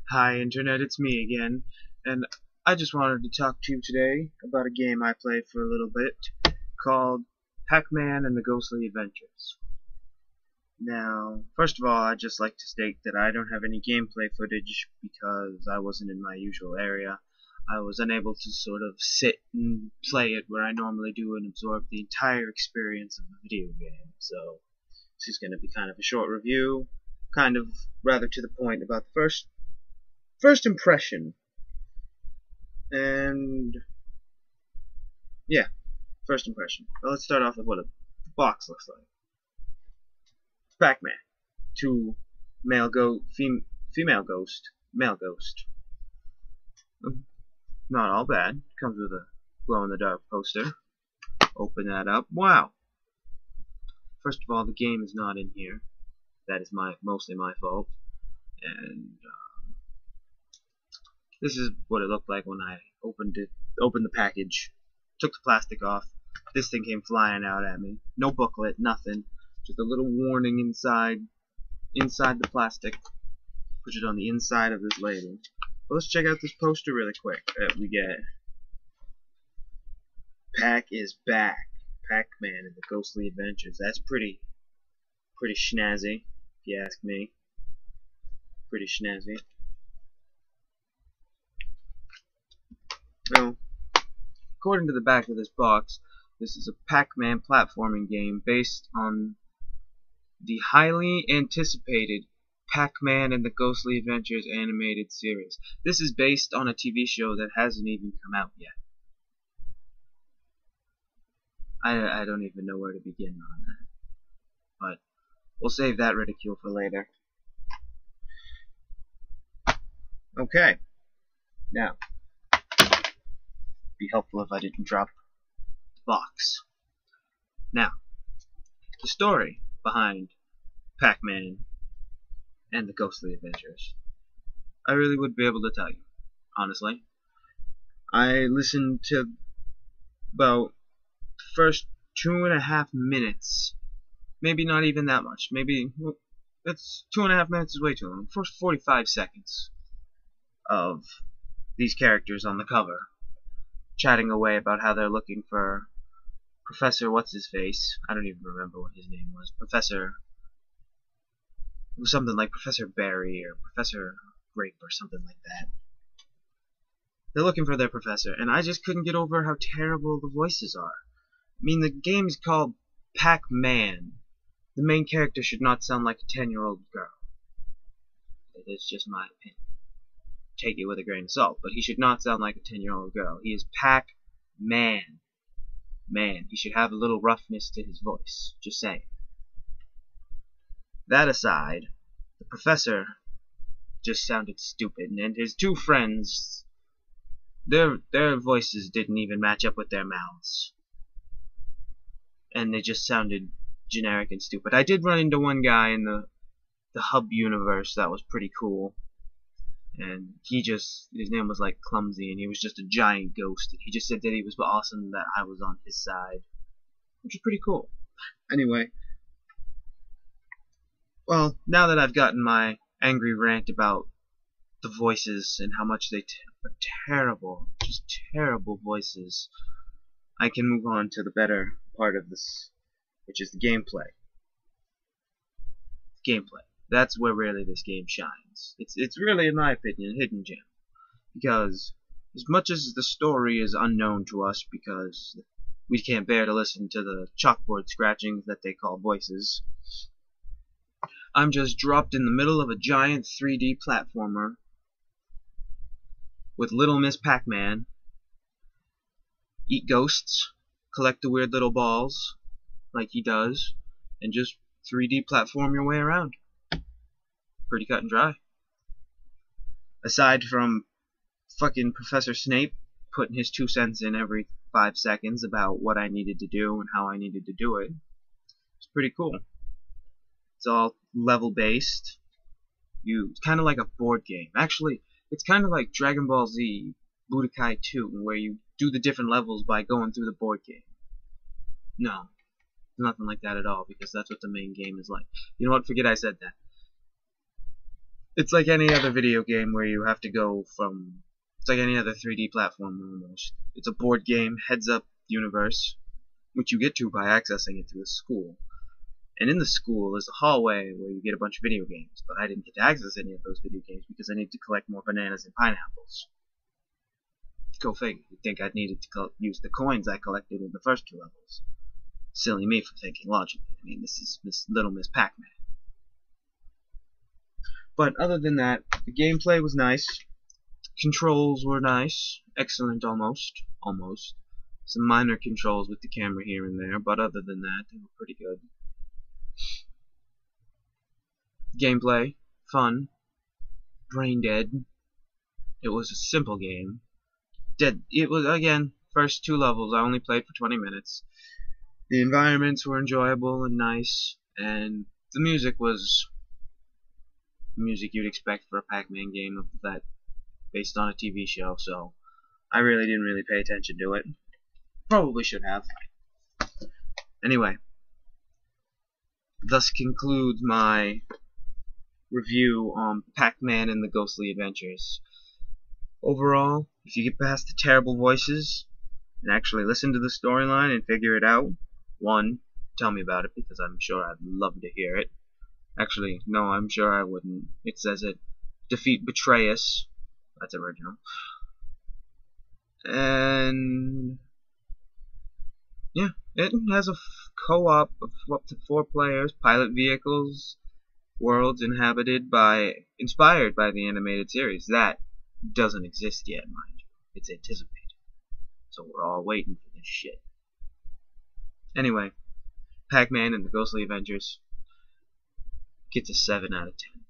Hi Internet, it's me again, and I just wanted to talk to you today about a game I played for a little bit called Pac-Man and the Ghostly Adventures. Now, first of all, I'd just like to state that I don't have any gameplay footage because I wasn't in my usual area. I was unable to sort of sit and play it where I normally do and absorb the entire experience of the video game, so this is going to be kind of a short review, kind of rather to the point about the first impression. And yeah, first impression. Well, let's start off with what a box looks like. Pac-Man, two female ghost, male ghost. Not all bad. Comes with a glow-in-the-dark poster. Open that up. Wow. First of all, the game is not in here. That is mostly my fault. And this is what it looked like when I opened the package, took the plastic off. This thing came flying out at me. No booklet, nothing. Just a little warning inside the plastic. Put it on the inside of this label. But let's check out this poster really quick. We get Pac is back. Pac-Man and the Ghostly Adventures. That's pretty snazzy, if you ask me. Pretty snazzy. Now, according to the back of this box, this is a Pac-Man platforming game based on the highly anticipated Pac-Man and the Ghostly Adventures animated series. This is based on a TV show that hasn't even come out yet. I don't even know where to begin on that. But we'll save that ridicule for later. Okay. Now, be helpful if I didn't drop the box. Now, the story behind Pac-Man and the Ghostly Adventures. I really would be able to tell you, honestly. I listened to about the first 2.5 minutes. Maybe not even that much. Maybe, well, that's 2.5 minutes is way too long. First 45 seconds of these characters on the cover chatting away about how they're looking for Professor What's-His-Face. I don't even remember what his name was. It was something like Professor Berry or Professor Grape or something like that. They're looking for their professor, and I just couldn't get over how terrible the voices are. I mean, the game is called Pac-Man. The main character should not sound like a 10-year-old girl. It's just my opinion. Take it with a grain of salt, but he should not sound like a 10-year-old girl. He is Pac-Man. Man, he should have a little roughness to his voice. Just saying. That aside, the professor just sounded stupid, and his two friends, their voices didn't even match up with their mouths. And they just sounded generic and stupid. I did run into one guy in the hub universe that was pretty cool. And his name was like Clumsy, and he was just a giant ghost. He just said that he was awesome, that I was on his side, which is pretty cool. Anyway, well, now that I've gotten my angry rant about the voices and how much they are terrible, just terrible voices, I can move on to the better part of this, which is the gameplay. Gameplay. That's where really this game shines. It's really, in my opinion, a hidden gem. Because as much as the story is unknown to us because we can't bear to listen to the chalkboard scratchings that they call voices, I'm just dropped in the middle of a giant 3D platformer with Little Miss Pac-Man, eat ghosts, collect the weird little balls like he does, and just 3D platform your way around. Pretty cut and dry. Aside from fucking Professor Snape putting his 2 cents in every 5 seconds about what I needed to do and how I needed to do it, it's pretty cool. It's all level based. It's kind of like a board game. Actually, it's kind of like Dragon Ball Z Budokai 2, where you do the different levels by going through the board game. No, nothing like that at all, because that's what the main game is like. You know what? Forget I said that. It's like any other video game where you have to go from. It's like any other 3D platform almost. It's a board game, heads-up universe, which you get to by accessing it through a school. And in the school is a hallway where you get a bunch of video games, but I didn't get to access any of those video games because I need to collect more bananas and pineapples. Go figure. You'd think I'd needed to use the coins I collected in the first 2 levels. Silly me for thinking logically. I mean, this is Little Miss Pac-Man. But other than that, the gameplay was nice. Controls were nice. Excellent almost. Almost. Some minor controls with the camera here and there, but other than that, they were pretty good. Gameplay. Fun. Brain dead. It was a simple game. It was, again, first 2 levels. I only played for 20 minutes. The environments were enjoyable and nice, and the music was music you'd expect for a Pac-Man game of that based on a TV show, so I really didn't pay attention to it. Probably should have. Anyway, thus concludes my review on Pac-Man and the Ghostly Adventures. Overall, if you get past the terrible voices and actually listen to the storyline and figure it out, 1, tell me about it because I'm sure I'd love to hear it. Actually, no, I'm sure I wouldn't. It says it. Defeat Betrayus. That's original. And yeah, it has a co-op of up to 4 players, pilot vehicles, worlds inspired by the animated series. That doesn't exist yet, mind you. It's anticipated. So we're all waiting for this shit. Anyway, Pac-Man and the Ghostly Adventures gets a 7 out of 10.